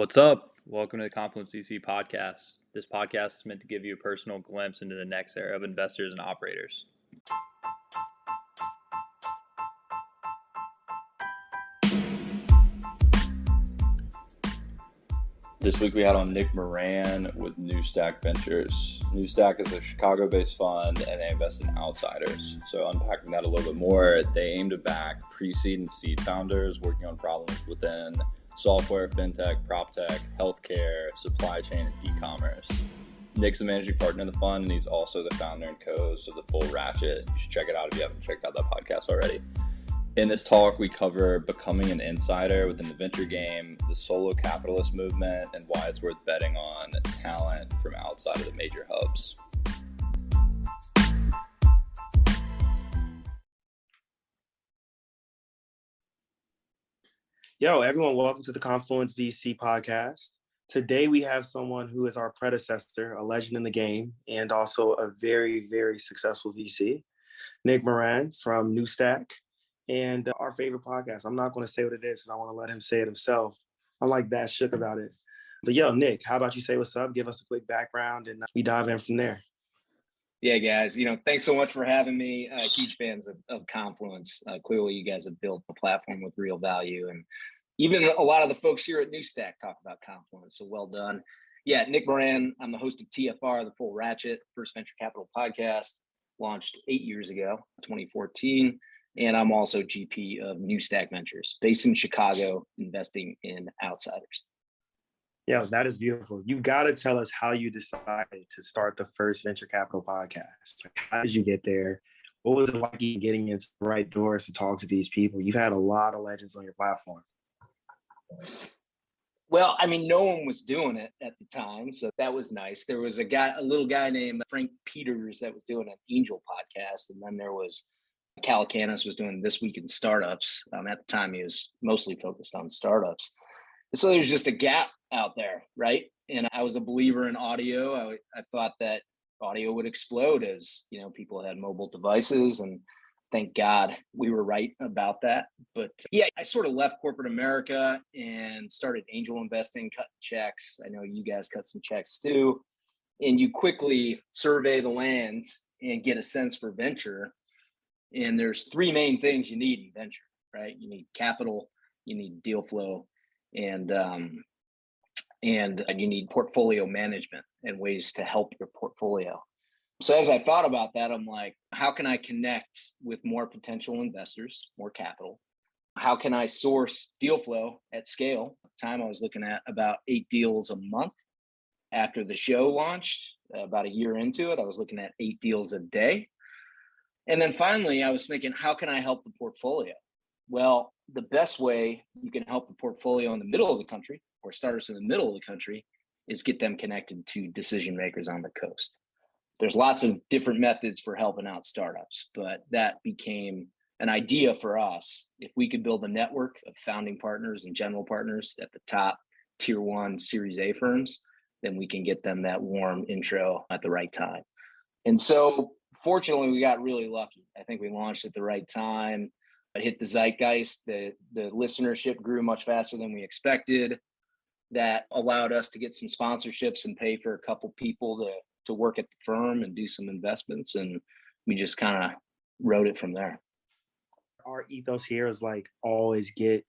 What's up? Welcome to the Confluence.VC podcast. This podcast is meant to give you a personal glimpse into the next era of investors and operators. This week we had on Nick Moran with New Stack Ventures. New Stack is a Chicago-based fund and they invest in outsiders. So unpacking that a little bit more, they aim to back pre-seed and seed founders working on problems within software, fintech, prop tech, healthcare, supply chain, and e-commerce. Nick's a managing partner in the fund, and he's also the founder and co-host of The Full Ratchet. You should check it out if you haven't checked out that podcast already. In this talk, we cover becoming an insider within the venture game, the solo capitalist movement, and why it's worth betting on talent from outside of the major hubs. Yo, everyone, welcome to the Confluence.VC podcast. Today, we have someone who is our predecessor, a legend in the game, and also a very, very successful VC, Nick Moran from New Stack, and our favorite podcast. I'm not going to say what it is because I want to let him say it himself. I'm like that shook about it. But yo, Nick, how about you say what's up? Give us a quick background, and we dive in from there. Yeah, guys, thanks so much for having me. Huge fans of Confluence. Clearly, you guys have built a platform with real value. And even a lot of the folks here at New Stack talk about Confluence. So well done. Yeah, Nick Moran. I'm the host of TFR, The Full Ratchet, first venture capital podcast, launched 8 years ago, 2014. And I'm also GP of New Stack Ventures, based in Chicago, investing in outsiders. Yeah, that is beautiful. You got to tell us how you decided to start the first venture capital podcast. How did you get there? What was it like getting into the right doors to talk to these people? You've had a lot of legends on your platform. Well, no one was doing it at the time, so that was nice. There was a little guy named Frank Peters that was doing an angel podcast, and then there was Calacanis was doing This Week in Startups. At the time, he was mostly focused on startups. So there's just a gap out there, right? And I was a believer in audio. I thought that audio would explode as, people had mobile devices, and thank God we were right about that. But yeah, I sort of left corporate America and started angel investing, cutting checks. I know you guys cut some checks too. And you quickly survey the land and get a sense for venture. And there's three main things you need in venture, right? You need capital, you need deal flow, and you need portfolio management and ways to help your portfolio. So as I thought about that, I'm like, how can I connect with more potential investors, more capital? How can I source deal flow at scale? At the time, I was looking at about 8 deals a month. After the show launched, about a year into it, I was looking at 8 deals a day. And then finally, I was thinking, how can I help the portfolio? Well, the best way you can help the portfolio in the middle of the country, or startups in the middle of the country, is get them connected to decision makers on the coast. There's lots of different methods for helping out startups, but that became an idea for us. If we could build a network of founding partners and general partners at the top tier 1 Series A firms, then we can get them that warm intro at the right time. And so fortunately, we got really lucky. I think we launched at the right time. It hit the zeitgeist. The listenership grew much faster than we expected. That allowed us to get some sponsorships and pay for a couple people to work at the firm and do some investments. And we just kind of rode it from there. Our ethos here is like always get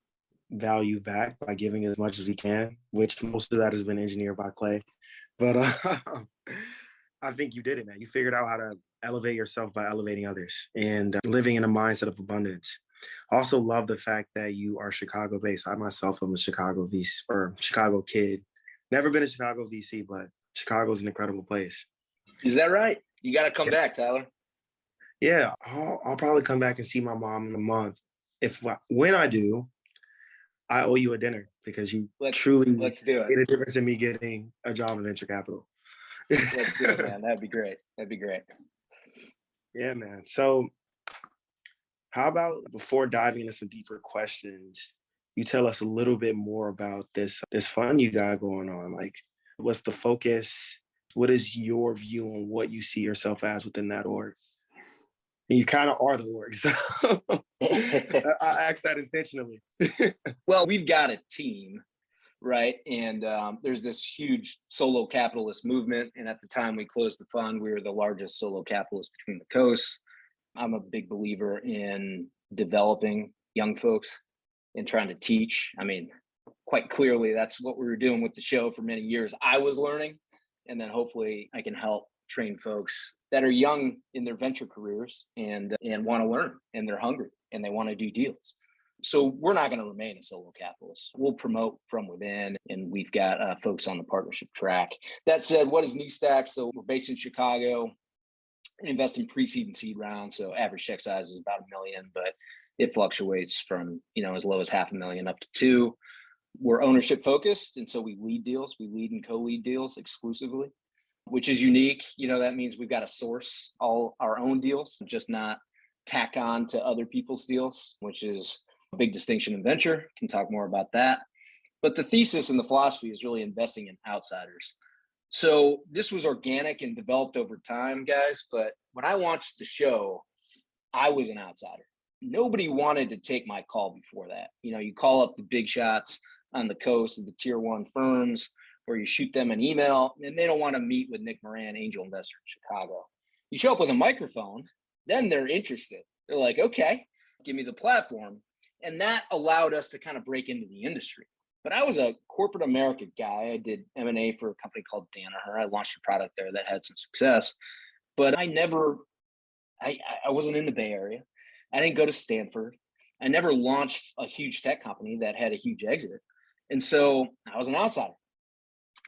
value back by giving as much as we can, which most of that has been engineered by Clay. But I think you did it, man. You figured out how to elevate yourself by elevating others and living in a mindset of abundance. I also love the fact that you are Chicago-based. I myself am a Chicago kid. Never been a Chicago VC, but Chicago is an incredible place. Is that right? You got to come back, Tyler. Yeah, I'll probably come back and see my mom in a month. When I do, I owe you a dinner because you truly made a difference in me getting a job in venture capital. Let's do it, man. That'd be great. Yeah, man. So how about before diving into some deeper questions, you tell us a little bit more about this fund you got going on? Like, what's the focus? What is your view on what you see yourself as within that org? And you kind of are the org, so I asked that intentionally. Well, we've got a team right? And there's this huge solo capitalist movement. And at the time we closed the fund, we were the largest solo capitalist between the coasts. I'm a big believer in developing young folks and trying to teach. I mean, quite clearly, that's what we were doing with the show for many years. I was learning, and then hopefully I can help train folks that are young in their venture careers and want to learn, and they're hungry and they want to do deals. So we're not going to remain a solo capitalist. We'll promote from within, and we've got folks on the partnership track. That said, what is New Stack? So we're based in Chicago, invest in pre-seed and seed rounds. So average check size is about $1 million, but it fluctuates from, as low as $500,000 up to $2 million. We're ownership focused, and so we lead deals. We lead and co-lead deals exclusively, which is unique. That means we've got to source all our own deals, just not tack on to other people's deals, which is a big distinction in venture. Can talk more about that. But the thesis and the philosophy is really investing in outsiders. So this was organic and developed over time, guys. But when I launched the show, I was an outsider. Nobody wanted to take my call before that. You call up the big shots on the coast of the tier 1 firms, or you shoot them an email, and they don't want to meet with Nick Moran, angel investor in Chicago. You show up with a microphone, then they're interested. They're like, okay, give me the platform. And that allowed us to kind of break into the industry. But I was a corporate America guy. I did M&A for a company called Danaher. I launched a product there that had some success. But I wasn't in the Bay Area. I didn't go to Stanford. I never launched a huge tech company that had a huge exit. And so I was an outsider.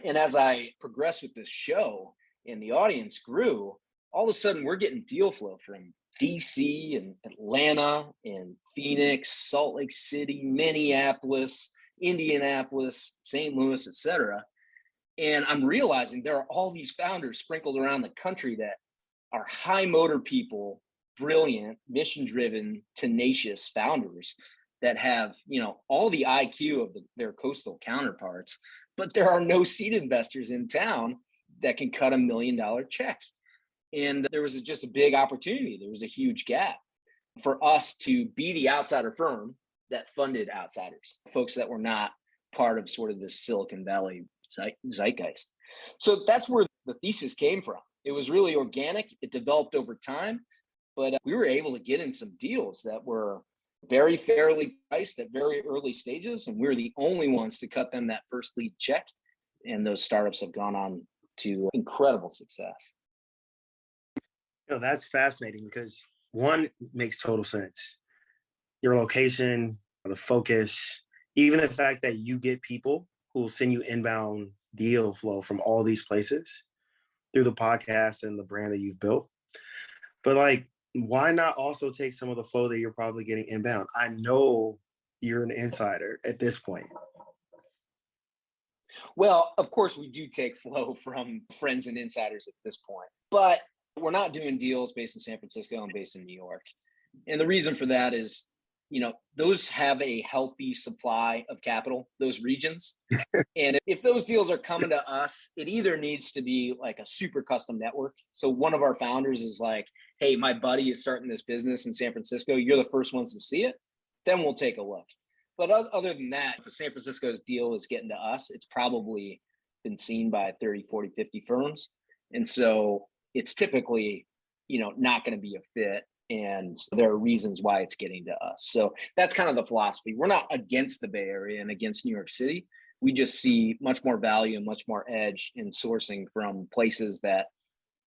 And as I progressed with this show and the audience grew, all of a sudden we're getting deal flow from DC and Atlanta and Phoenix, Salt Lake City, Minneapolis, Indianapolis, St. Louis, et cetera. And I'm realizing there are all these founders sprinkled around the country that are high motor people, brilliant, mission-driven, tenacious founders that have, all the IQ of their coastal counterparts, but there are no seed investors in town that can cut $1 million check. And there was just a big opportunity. There was a huge gap for us to be the outsider firm that funded outsiders, folks that were not part of sort of the Silicon Valley zeitgeist. So that's where the thesis came from. It was really organic. It developed over time, but we were able to get in some deals that were very fairly priced at very early stages. And we were the only ones to cut them that first lead check. And those startups have gone on to incredible success. That's fascinating because one makes total sense. Your location, the focus, even the fact that you get people who will send you inbound deal flow from all these places through the podcast and the brand that you've built. But why not also take some of the flow that you're probably getting inbound? I know you're an insider at this point. Well, of course, we do take flow from friends and insiders at this point, but we're not doing deals based in San Francisco and based in New York. And the reason for that is, those have a healthy supply of capital, those regions. And if those deals are coming to us, it either needs to be like a super custom network. So one of our founders is like, hey, my buddy is starting this business in San Francisco. You're the first ones to see it. Then we'll take a look. But other than that, if a San Francisco's deal is getting to us, it's probably been seen by 30, 40, 50 firms. And so it's typically, not going to be a fit. And there are reasons why it's getting to us. So that's kind of the philosophy. We're not against the Bay Area and against New York City. We just see much more value and much more edge in sourcing from places that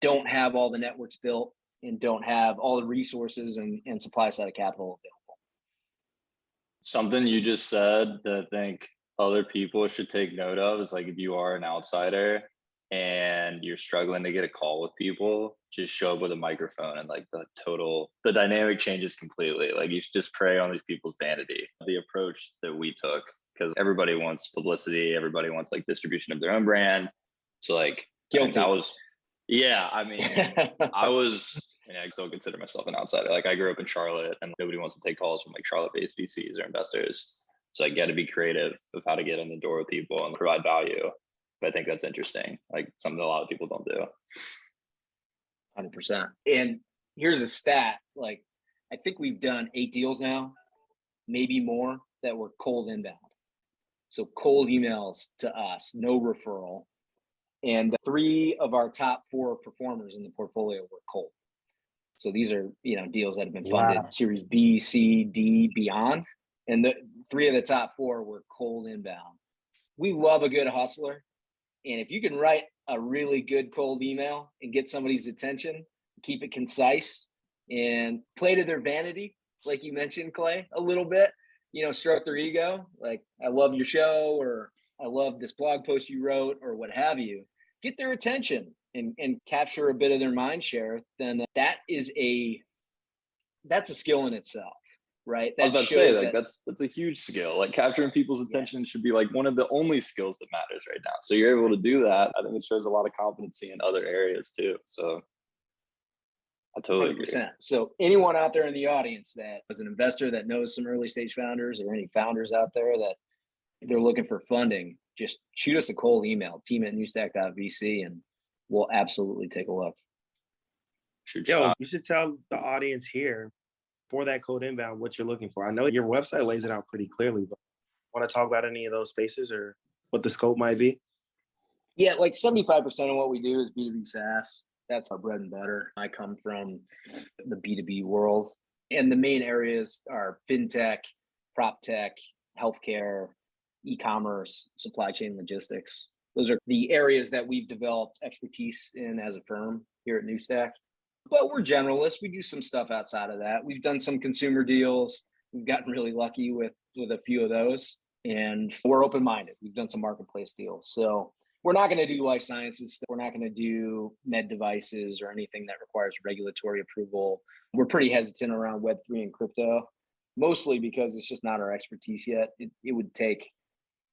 don't have all the networks built and don't have all the resources and supply side of capital available. Something you just said that I think other people should take note of is if you are an outsider and you're struggling to get a call with people, just show up with a microphone and the dynamic changes completely. You should just prey on these people's vanity. The approach that we took, because everybody wants publicity, everybody wants distribution of their own brand. So Guilty. I was, I still consider myself an outsider. I grew up in Charlotte and nobody wants to take calls from Charlotte-based VCs or investors. So I got to be creative of how to get in the door with people and provide value. But I think that's interesting, something a lot of people don't do. 100%. And here's a stat, I think we've done 8 deals now, maybe more, that were cold inbound. So cold emails to us, no referral. And 3 of our top 4 performers in the portfolio were cold. So these are, deals that have been funded Series B, C, D, beyond. And the 3 of the top 4 were cold inbound. We love a good hustler. And if you can write a really good cold email and get somebody's attention, keep it concise and play to their vanity, like you mentioned, Clay, a little bit, stroke their ego. Like, I love your show, or I love this blog post you wrote, or what have you. Get their attention and capture a bit of their mind share, then that's a skill in itself, right? I was about to say, like, that's a huge skill. Like, capturing people's attention should be like one of the only skills that matters right now. So you're able to do that. I think it shows a lot of competency in other areas too. So I totally 100%. Agree. So anyone out there in the audience that is an investor that knows some early stage founders, or any founders out there that they're looking for funding, just shoot us a cold email, team@newstack.vc, and we'll absolutely take a look. You should tell the audience here, for that cold inbound, what you're looking for. I know your website lays it out pretty clearly, but want to talk about any of those spaces or what the scope might be? Yeah, like 75% of what we do is B2B SaaS. That's our bread and butter. I come from the B2B world, and the main areas are fintech, prop tech, healthcare, e-commerce, supply chain logistics. Those are the areas that we've developed expertise in as a firm here at Newstack. But we're generalists. We do some stuff outside of that. We've done some consumer deals. We've gotten really lucky with a few of those, and we're open-minded. We've done some marketplace deals. So we're not going to do life sciences. We're not going to do med devices or anything that requires regulatory approval. We're pretty hesitant around Web3 and crypto, mostly because it's just not our expertise yet. It would take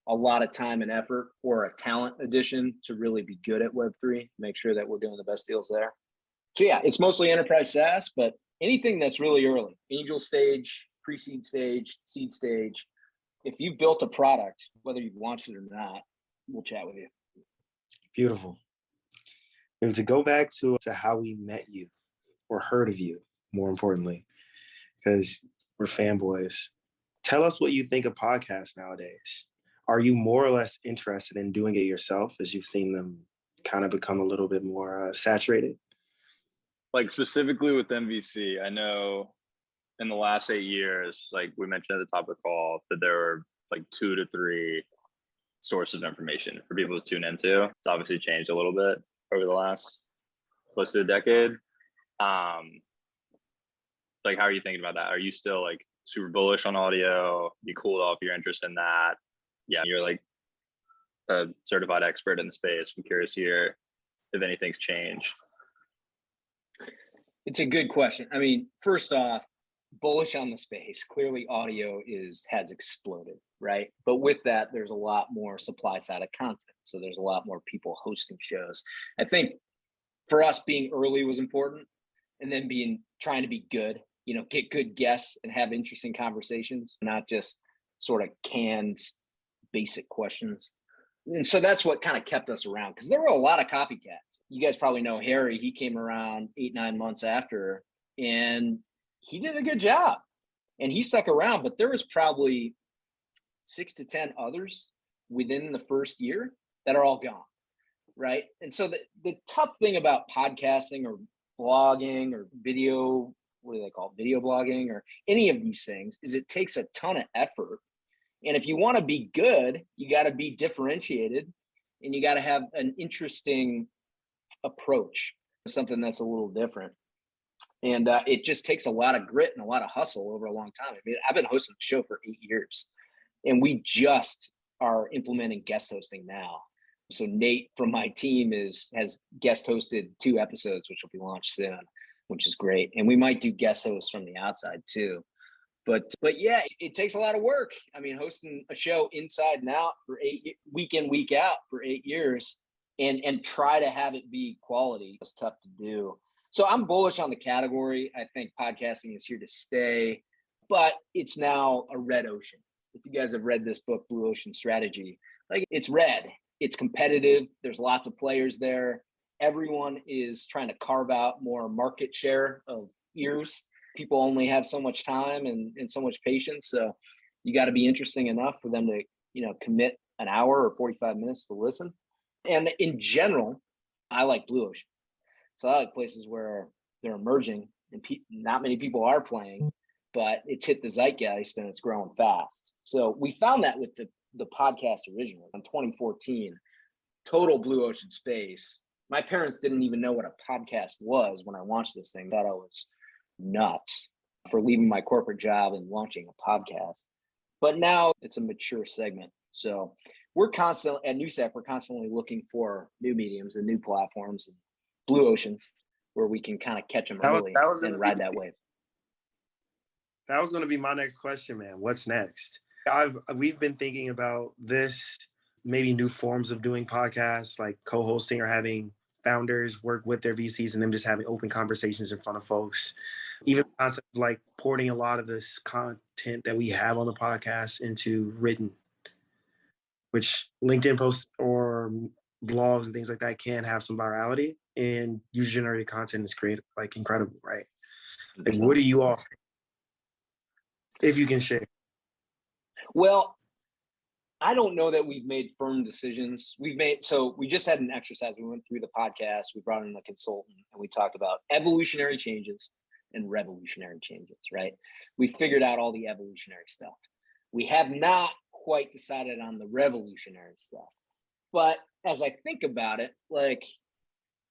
a lot of time and effort, or a talent addition, to really be good at Web3, make sure that we're doing the best deals there. So yeah, it's mostly enterprise SaaS, but anything that's really early, angel stage, pre-seed stage, seed stage, if you've built a product, whether you've launched it or not, we'll chat with you. Beautiful. And to go back to how we met you, or heard of you, more importantly, because we're fanboys, tell us what you think of podcasts nowadays. Are you more or less interested in doing it yourself, as you've seen them kind of become a little bit more saturated? Like, specifically with MVC, I know in the last 8 years, like we mentioned at the top of the call, that there were like 2 to 3 sources of information for people to tune into. It's obviously changed a little bit over the last close to a decade. Like, how are you thinking about that? Are you still like super bullish on audio? You cooled off your interest in that? Yeah, you're like a certified expert in the space. I'm curious here if anything's changed. It's a good question. I mean, first off, bullish on the space. Clearly audio has exploded, right? But with that, there's a lot more supply side of content. So there's a lot more people hosting shows. I think for us, being early was important, and then trying to be good, get good guests and have interesting conversations, not just sort of canned basic questions. And so that's what kind of kept us around, because there were a lot of copycats. You guys probably know Harry. He came around 8-9 months after, and he did a good job, and he stuck around. But there was probably 6 to 10 others within the first year that are all gone, right? And so the tough thing about podcasting or blogging or video, what do they call it? Video blogging, or any of these things, is it takes a ton of effort. And if you want to be good, you got to be differentiated, and you got to have an interesting approach, something that's a little different. And it just takes a lot of grit and a lot of hustle over a long time. I mean, I've been hosting the show for 8 years, and we just are implementing guest hosting now. So Nate from my team has guest hosted 2 episodes, which will be launched soon, which is great. And we might do guest hosts from the outside too. But yeah, it takes a lot of work. I mean, hosting a show inside and out for week in, week out for 8 years, and try to have it be quality is tough to do. So I'm bullish on the category. I think podcasting is here to stay, but it's now a red ocean. If you guys have read this book, Blue Ocean Strategy, like, it's red. It's competitive. There's lots of players there. Everyone is trying to carve out more market share of ears. People only have so much time and so much patience. So you got to be interesting enough for them to commit an hour or 45 minutes to listen. And in general, I like blue oceans. So I like places where they're emerging and not many people are playing, but it's hit the zeitgeist and it's growing fast. So we found that with the podcast originally in 2014, total blue ocean space. My parents didn't even know what a podcast was when I launched this thing. Thought I was nuts for leaving my corporate job and launching a podcast. But now it's a mature segment. So we're constantly at NewStack, we're constantly looking for new mediums and new platforms and blue oceans where we can kind of catch them early and ride that wave. That was going to be my next question, man. What's next? We've been thinking about this, maybe new forms of doing podcasts, like co-hosting or having founders work with their VCs and them just having open conversations in front of folks. Even the concept of like porting a lot of this content that we have on the podcast into written, which LinkedIn posts or blogs and things like that can have some virality, and user-generated content is creative, like incredible, right? Like, what do you all think, if you can share? Well, I don't know that we've made firm decisions. So we just had an exercise. We went through the podcast, we brought in a consultant, and we talked about evolutionary changes and revolutionary changes, right? We figured out all the evolutionary stuff. We have not quite decided on the revolutionary stuff. But as I think about it, like,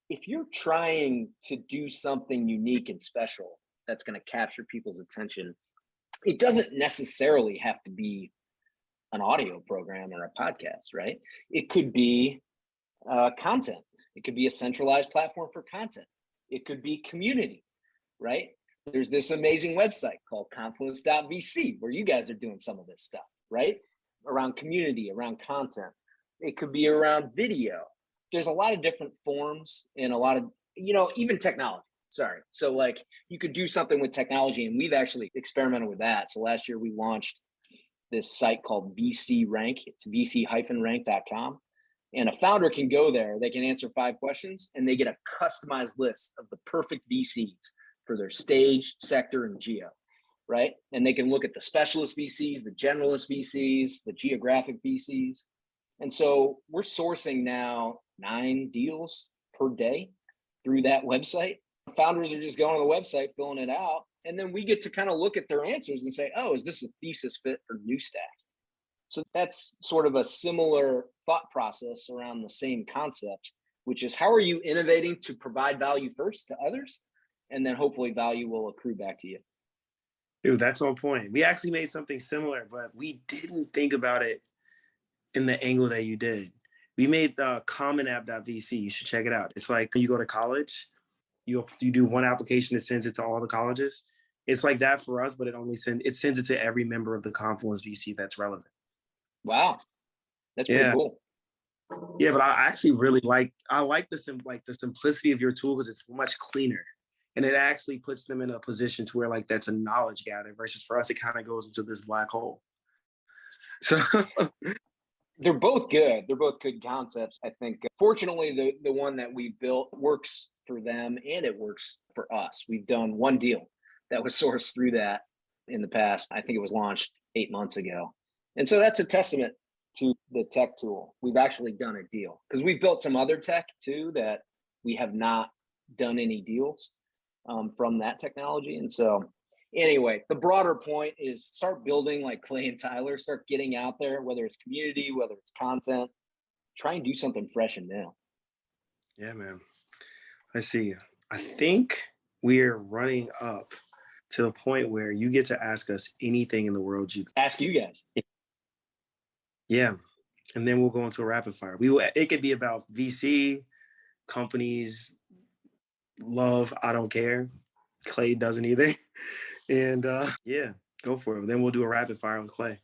if you're trying to do something unique and special that's going to capture people's attention, it doesn't necessarily have to be an audio program or a podcast, right? It could be content. It could be a centralized platform for content. It could be community, right? There's this amazing website called Confluence.VC where you guys are doing some of this stuff, right? Around community, around content. It could be around video. There's a lot of different forms and a lot of, even technology. Sorry. So like you could do something with technology, and we've actually experimented with that. So last year we launched this site called VC Rank. It's vc-rank.com. And a founder can go there, they can answer 5 questions, and they get a customized list of the perfect VCs for their stage, sector, and geo, right? And they can look at the specialist VCs, the generalist VCs, the geographic VCs. And so we're sourcing now 9 deals per day through that website. Founders are just going to the website, filling it out, and then we get to kind of look at their answers and say, oh, is this a thesis fit for NewStack? So that's sort of a similar thought process around the same concept, which is how are you innovating to provide value first to others, and then hopefully value will accrue back to you. Dude, that's on point. We actually made something similar, but we didn't think about it in the angle that you did. We made the commonapp.vc. You should check it out. It's like when you go to college, you do one application that sends it to all the colleges. It's like that for us, but it sends it to every member of the Confluence VC that's relevant. Wow, that's pretty cool. Yeah, but I actually really like the simplicity of your tool because it's much cleaner, and it actually puts them in a position to where like that's a knowledge gather versus for us it kind of goes into this black hole. So they're both good. They're both good concepts. I think fortunately the one that we built works for them and it works for us. We've done one deal that was sourced through that in the past. I think it was launched 8 months ago. And so that's a testament to the tech tool. We've actually done a deal because we've built some other tech too that we have not done any deals from that technology. And so anyway, the broader point is start building like Clay and Tyler, start getting out there, whether it's community, whether it's content, try and do something fresh and new. Yeah, man. I see. I think we're running up to the point where you get to ask us anything in the world. Ask you guys. Yeah. And then we'll go into a rapid fire. It could be about VC, companies, love, I don't care. Clay doesn't either. And yeah, go for it. Then we'll do a rapid fire on Clay.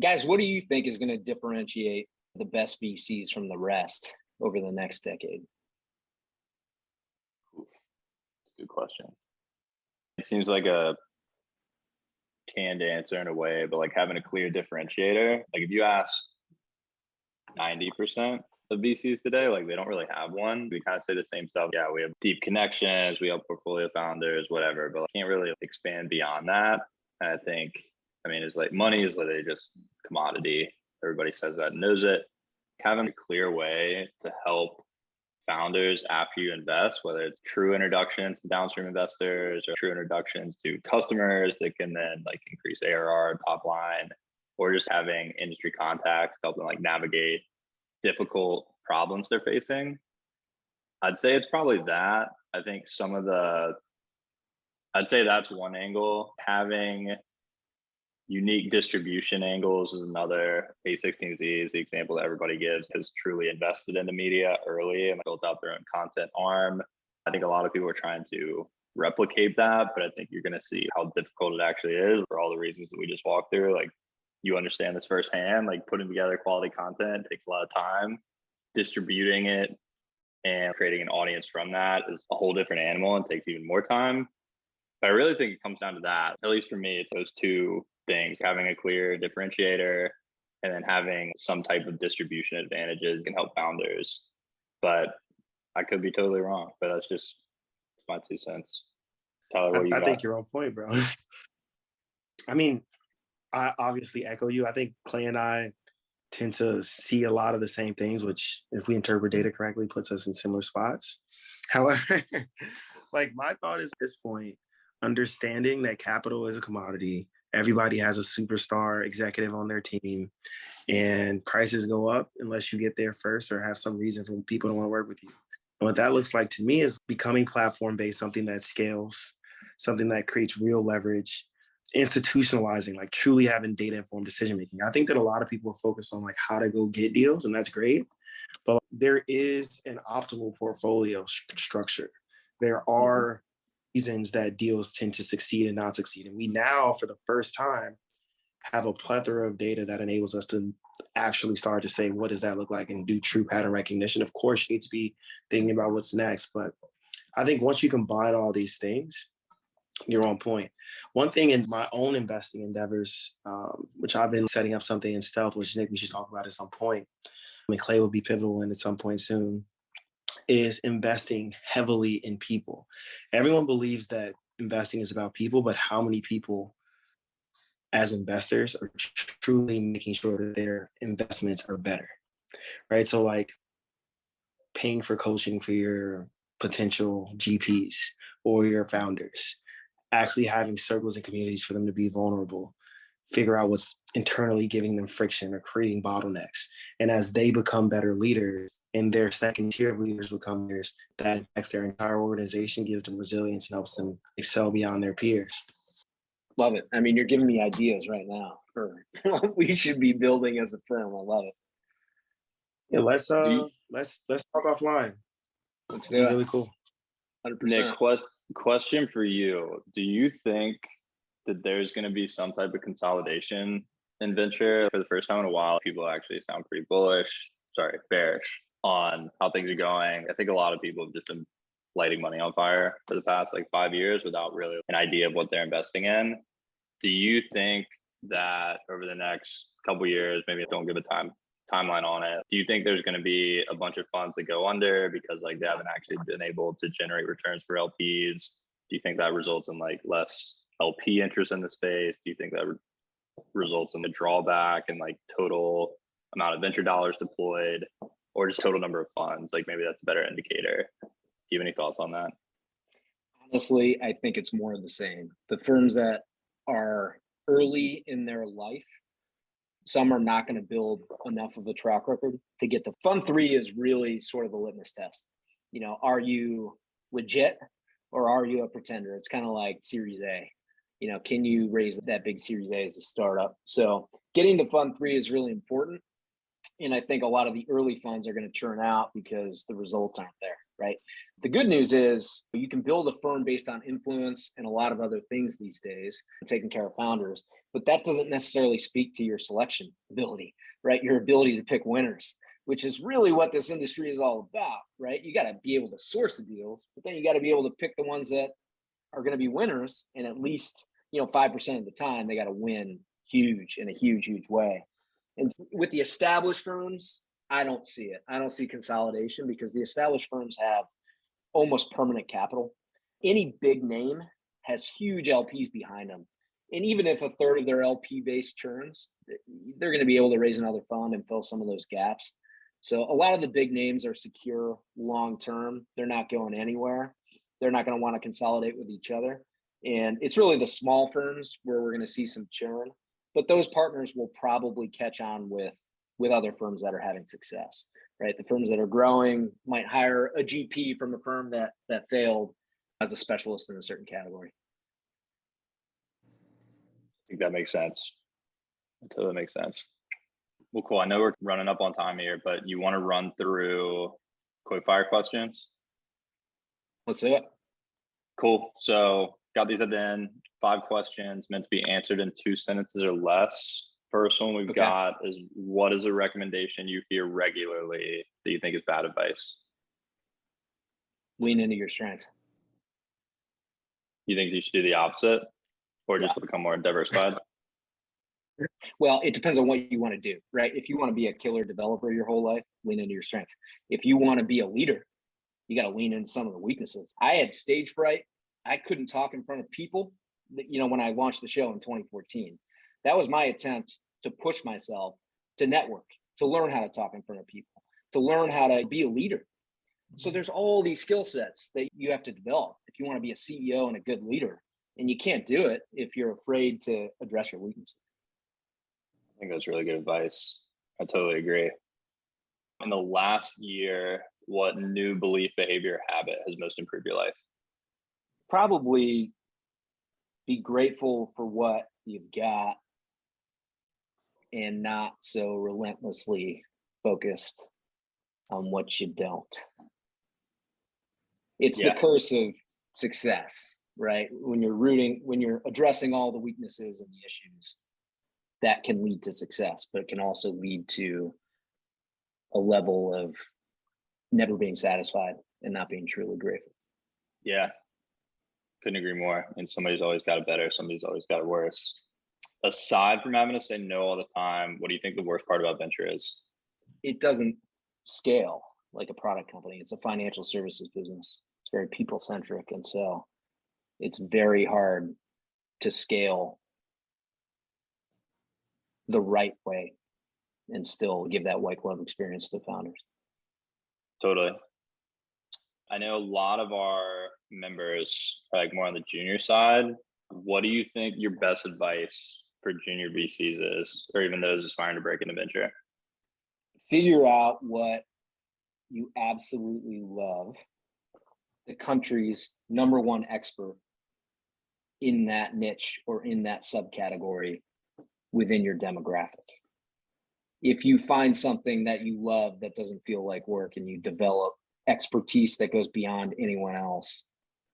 Guys, what do you think is going to differentiate the best VCs from the rest over the next decade? Good question. It seems like a canned answer in a way, but like having a clear differentiator. Like if you ask 90% of VCs today, like they don't really have one. We kind of say the same stuff. Yeah, we have deep connections, we have portfolio founders, whatever, but can't really expand beyond that. And I think I mean, it's like money is literally just commodity. Everybody says that and knows it. Having a clear way to help founders after you invest, whether it's true introductions to downstream investors or true introductions to customers that can then like increase ARR, top line, or just having industry contacts to help them like navigate difficult problems they're facing. I'd say it's probably that. I think I'd say that's one angle. Having unique distribution angles is another. A16Z is the example that everybody gives, has truly invested in the media early and built out their own content arm. I think a lot of people are trying to replicate that, but I think you're going to see how difficult it actually is for all the reasons that we just walked through. Like, you understand this firsthand, like putting together quality content takes a lot of time. Distributing it and creating an audience from that is a whole different animal and takes even more time. But I really think it comes down to that. At least for me, it's those two things: having a clear differentiator and then having some type of distribution advantages can help founders. But I could be totally wrong, but that's just my 2 cents. Tyler, what do you got? I think you're on point, bro. I mean, I obviously echo you. I think Clay and I tend to see a lot of the same things, which, if we interpret data correctly, puts us in similar spots. However, like, my thought is at this point, understanding that capital is a commodity. Everybody has a superstar executive on their team, and prices go up unless you get there first or have some reason for people to want to work with you. And what that looks like to me is becoming platform-based, something that scales, something that creates real leverage, institutionalizing, like truly having data-informed decision-making. I think that a lot of people are focused on like how to go get deals, and that's great. But there is an optimal portfolio structure. There are reasons that deals tend to succeed and not succeed. And we now, for the first time, have a plethora of data that enables us to actually start to say, what does that look like, and do true pattern recognition. Of course, you need to be thinking about what's next. But I think once you combine all these things, you're on point. One thing in my own investing endeavors, which I've been setting up something in stealth, which Nick, we should talk about at some point, I mean, Clay will be pivotal in at some point soon, is investing heavily in people. Everyone believes that investing is about people, but how many people as investors are truly making sure that their investments are better, right? So like paying for coaching for your potential GPs or your founders, actually having circles and communities for them to be vulnerable, figure out what's internally giving them friction or creating bottlenecks. And as they become better leaders and their second tier of leaders become leaders, that affects their entire organization, gives them resilience, and helps them excel beyond their peers. Love it. I mean, you're giving me ideas right now for what we should be building as a firm. I love it. Yeah, let's talk offline. Let's do it. Really cool. 100%. Nick, question for you. Do you think that there's going to be some type of consolidation in venture? For the first time in a while, people actually sound pretty bearish on how things are going. I think a lot of people have just been lighting money on fire for the past like 5 years without really an idea of what they're investing in. Do you think that over the next couple of years, maybe don't give a timeline on it, do you think there's going to be a bunch of funds that go under because like they haven't actually been able to generate returns for LPs? Do you think that results in like less LP interest in the space? Do you think that results in a drawback in like total amount of venture dollars deployed, or just total number of funds? Like maybe that's a better indicator. Do you have any thoughts on that? Honestly, I think it's more of the same. The firms that are early in their life, some are not going to build enough of a track record to get to fund 3 is really sort of the litmus test. You know, are you legit or are you a pretender? It's kind of like Series A. You know, can you raise that big Series A as a startup? So getting to fund 3 is really important. And I think a lot of the early funds are going to churn out because the results aren't there, right? The good news is you can build a firm based on influence and a lot of other things these days, taking care of founders, but that doesn't necessarily speak to your selection ability, right? Your ability to pick winners, which is really what this industry is all about, right? You got to be able to source the deals, but then you got to be able to pick the ones that are going to be winners. And at least, 5% of the time, they got to win huge in a huge, huge way. And with the established firms, I don't see it. I don't see consolidation because the established firms have almost permanent capital. Any big name has huge LPs behind them. And even if a third of their LP base churns, they're going to be able to raise another fund and fill some of those gaps. So a lot of the big names are secure long term. They're not going anywhere. They're not going to want to consolidate with each other. And it's really the small firms where we're going to see some churn. But those partners will probably catch on with other firms that are having success, right? The firms that are growing might hire a GP from a firm that failed as a specialist in a certain category. I think that makes sense. It totally makes sense. Well, cool. I know we're running up on time here, but you want to run through quick fire questions? Let's do it. Cool. So got these at the end. 5 questions meant to be answered in 2 sentences or less. First one we've got is, what is a recommendation you hear regularly that you think is bad advice? Lean into your strengths. You think you should do the opposite, or just become more diversified? Well, it depends on what you want to do, right? If you want to be a killer developer your whole life, lean into your strengths. If you want to be a leader, you got to lean into some of the weaknesses. I had stage fright. I couldn't talk in front of people, when I launched the show in 2014. That was my attempt to push myself to network, to learn how to talk in front of people, to learn how to be a leader. So there's all these skill sets that you have to develop if you want to be a CEO and a good leader. And you can't do it if you're afraid to address your weaknesses. I think that's really good advice. I totally agree. In the last year, what new belief, behavior, habit has most improved your life? Probably be grateful for what you've got and not so relentlessly focused on what you don't. It's the curse of success, right? When you're addressing all the weaknesses and the issues, that can lead to success, but it can also lead to a level of never being satisfied and not being truly grateful. Yeah, couldn't agree more. And somebody's always got it better. Somebody's always got it worse. Aside from having to say no all the time, what do you think the worst part about venture is? It doesn't scale like a product company. It's a financial services business. It's very people-centric. And so it's very hard to scale the right way and still give that white glove experience to founders. Totally. I know a lot of our members are like more on the junior side. What do you think your best advice for junior VCs is, or even those aspiring to break into venture? Figure out what you absolutely love. The country's #1 expert in that niche or in that subcategory within your demographic. If you find something that you love that doesn't feel like work and you develop expertise that goes beyond anyone else,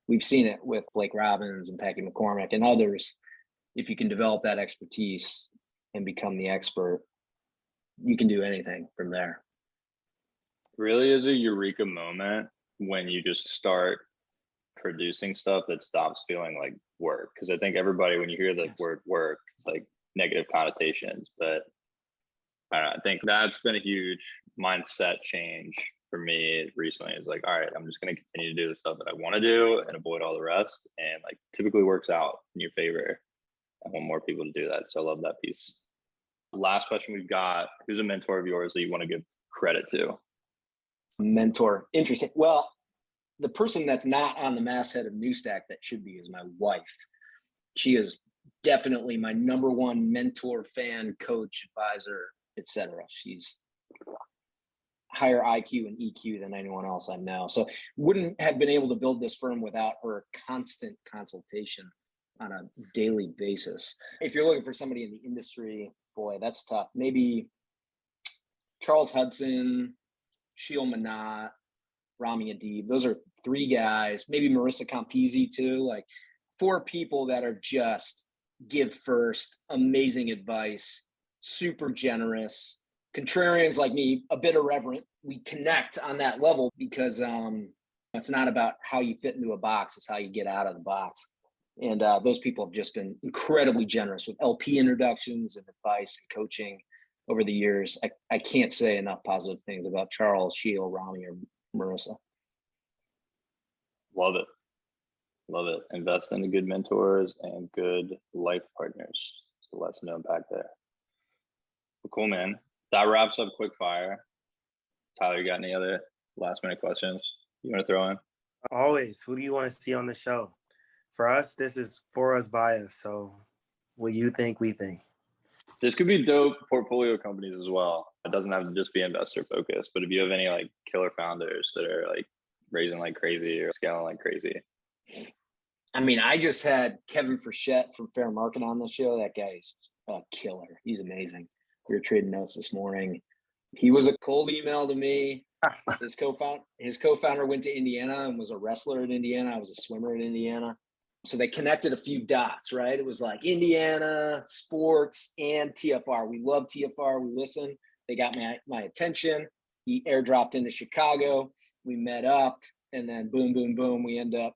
we've seen it with Blake Robbins and Packy McCormick and others. If you can develop that expertise and become the expert, you can do anything from there. Really is a eureka moment when you just start producing stuff that stops feeling like work. Because I think everybody, when you hear the word work, it's like negative connotations. But I don't know, I think that's been a huge mindset change for me recently. Is like, all right, I'm just going to continue to do the stuff that I want to do and avoid all the rest. And like typically works out in your favor. I want more people to do that. So I love that piece. Last question we've got, who's a mentor of yours that you want to give credit to? Mentor. Interesting. Well, the person that's not on the masthead of Newstack that should be is my wife. She is definitely my #1 mentor, fan, coach, advisor, etc. She's higher IQ and EQ than anyone else I know. So wouldn't have been able to build this firm without her constant consultation on a daily basis. If you're looking for somebody in the industry, boy, that's tough. Maybe Charles Hudson, Sheil Manat, Rami Adib. Those are 3 guys. Maybe Marissa Campisi too. Like 4 people that are just give first, amazing advice, super generous. Contrarians like me, a bit irreverent. We connect on that level because it's not about how you fit into a box, it's how you get out of the box. And those people have just been incredibly generous with LP introductions and advice and coaching over the years. I can't say enough positive things about Charles, Sheil, Rami, or Marissa. Love it. Love it. Invest in the good mentors and good life partners. So lesson to unpack there. Well, cool, man. That wraps up quick fire. Tyler, you got any other last minute questions you want to throw in? Always. Who do you want to see on the show? For us, this is for us by us. So what you think, we think. This could be dope portfolio companies as well. It doesn't have to just be investor focused, but if you have any like killer founders that are like raising like crazy or scaling like crazy. I mean, I just had Kevin Frechette from Fair Market on the show. That guy's a killer. He's amazing. We were trading notes this morning. He was a cold email to me. His co-founder went to Indiana and was a wrestler at Indiana. I was a swimmer at Indiana. So they connected a few dots, right? It was like Indiana, sports, and TFR. We love TFR. We listen. They got my attention. He airdropped into Chicago. We met up, and then boom, boom, boom. We end up,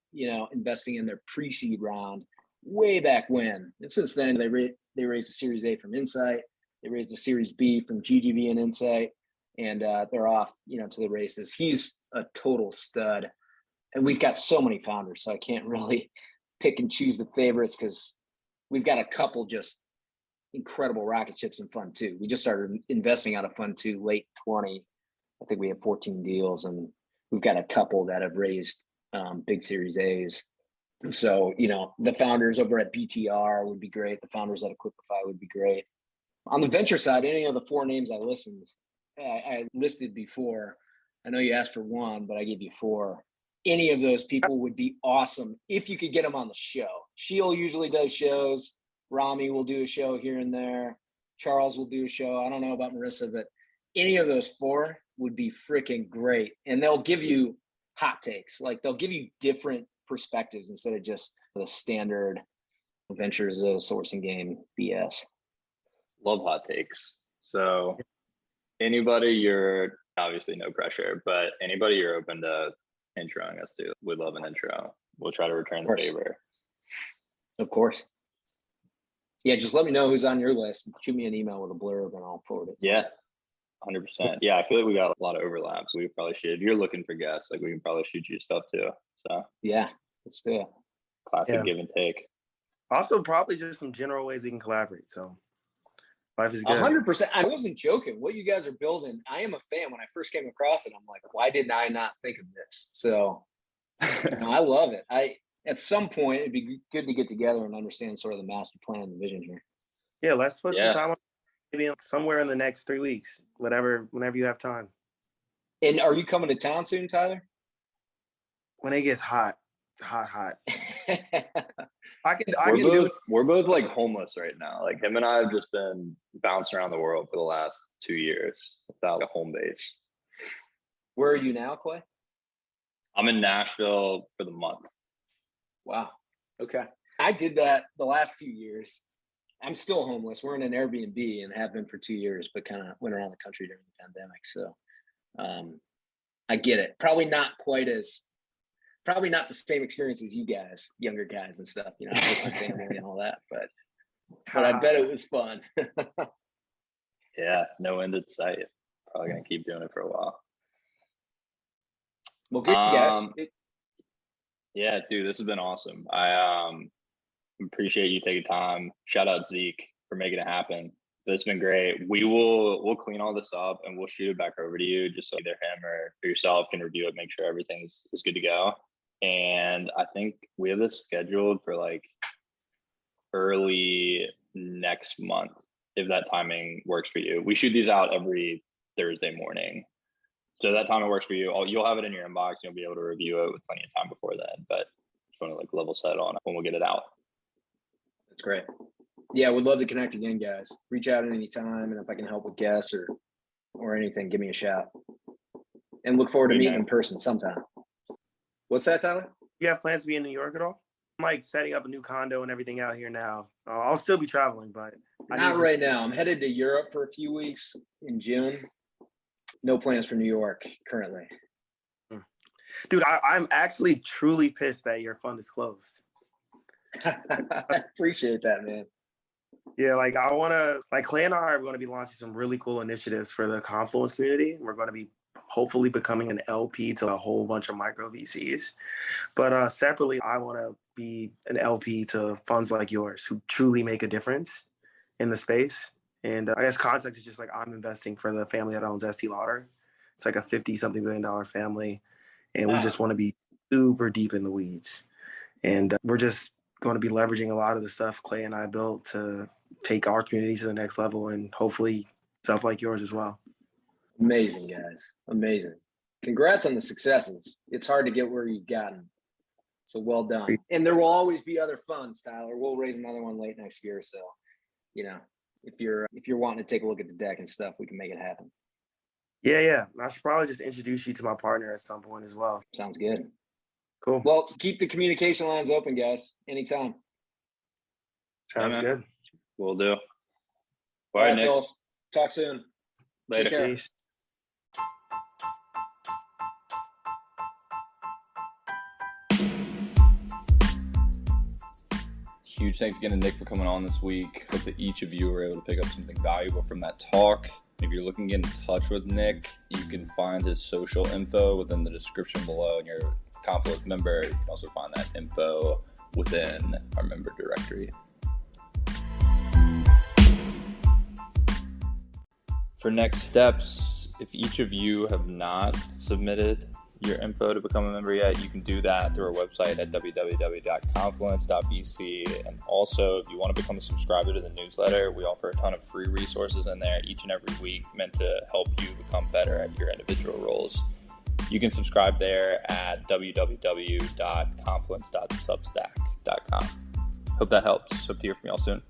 investing in their pre-seed round way back when. And since then, they raised a Series A from Insight. They raised a Series B from GGV and Insight, and they're off, to the races. He's a total stud, and we've got so many founders, so I can't really pick and choose the favorites because we've got a couple just incredible rocket ships in Fund 2. We just started investing out of Fund 2 late 20. I think we have 14 deals, and we've got a couple that have raised big Series A's. And so, the founders over at BTR would be great. The founders at Equipify would be great. On the venture side, any of the 4 names I listed before, I know you asked for 1, but I gave you 4. Any of those people would be awesome if you could get them on the show. Sheil usually does shows. Rami will do a show here and there. Charles will do a show. I don't know about Marissa, but any of those 4 would be freaking great. And they'll give you hot takes. Like they'll give you different perspectives instead of just the standard ventures sourcing game BS. Love hot takes. So anybody, you're obviously no pressure, but anybody you're open to introing us to, we'd love an intro. We'll try to return the favor. Of course. Yeah, just let me know who's on your list. Shoot me an email with a blurb and I'll forward it. Yeah, 100%. Yeah, I feel like we got a lot of overlaps. We probably should. If you're looking for guests, like we can probably shoot you stuff too. So yeah, let's do it. Classic give and take. Also, probably just some general ways we can collaborate. So life is good. 100%. I wasn't joking. What you guys are building, I am a fan. When I first came across it, I'm like, why did I not think of this? So I love it. At some point, it'd be good to get together and understand sort of the master plan and the vision here. Yeah, let's put some time on maybe somewhere in the next 3 weeks, whenever you have time. And are you coming to town soon, Tyler? When it gets hot. We're both like homeless right now. Like him and I have just been bouncing around the world for the last 2 years without a home base. Where are you now, Clay? I'm in Nashville for the month. Wow. Okay. I did that the last 2 years. I'm still homeless. We're in an Airbnb and have been for 2 years, but kind of went around the country during the pandemic. So I get it. Probably not the same experience as you guys, younger guys and stuff, with my family and all that, but I bet it was fun. Yeah, no end in sight. Probably gonna keep doing it for a while. Well, good guys. Yeah, dude, this has been awesome. I appreciate you taking time. Shout out Zeke for making it happen. This has been great. We'll clean all this up and we'll shoot it back over to you just so either him or yourself can review it, make sure everything is good to go. And I think we have this scheduled for like early next month, if that timing works for you. We shoot these out every Thursday morning. So that time it works for you. You'll have it in your inbox. You'll be able to review it with plenty of time before then. But just want to like level set on when we'll get it out. That's great. Yeah, we'd love to connect again, guys. Reach out at any time, and if I can help with guests or anything, give me a shout. And look forward to meeting in person sometime. What's that, Tyler? You have plans to be in New York at all? I'm like setting up a new condo and everything out here now. I'll still be traveling, but not right now. I'm headed to Europe for a few weeks in June. No plans for New York currently. Dude, I'm actually truly pissed that your fund is closed. I appreciate that, man. Yeah, like Clay and I are going to be launching some really cool initiatives for the Confluence community. We're going to be hopefully becoming an LP to a whole bunch of micro VCs. But separately, I want to be an LP to funds like yours who truly make a difference in the space. And I guess context is just like I'm investing for the family that owns Estee Lauder. It's like a 50-something $1 billion family. And we just want to be super deep in the weeds. And we're just going to be leveraging a lot of the stuff Clay and I built to take our community to the next level and hopefully stuff like yours as well. Amazing, guys. Amazing. Congrats on the successes. It's hard to get where you've gotten. So well done. And there will always be other funds, Tyler. We'll raise another one late next year. So, if you're wanting to take a look at the deck and stuff, we can make it happen. Yeah. I should probably just introduce you to my partner at some point as well. Sounds good. Cool. Well, keep the communication lines open, guys. Anytime. Sounds good. Will do. All right, Phil. Talk soon. Later. Take care. Peace. Huge thanks again to Nick for coming on this week. Hope that each of you were able to pick up something valuable from that talk. If you're looking to get in touch with Nick, you can find his social info within the description below, and you're a Confluence member, you can also find that info within our member directory. For next steps, if each of you have not submitted your info to become a member yet, you can do that through our website at www.confluence.vc. And also, if you want to become a subscriber to the newsletter, we offer a ton of free resources in there each and every week meant to help you become better at your individual roles. You can subscribe there at www.confluence.substack.com. Hope that helps. Hope to hear from y'all soon.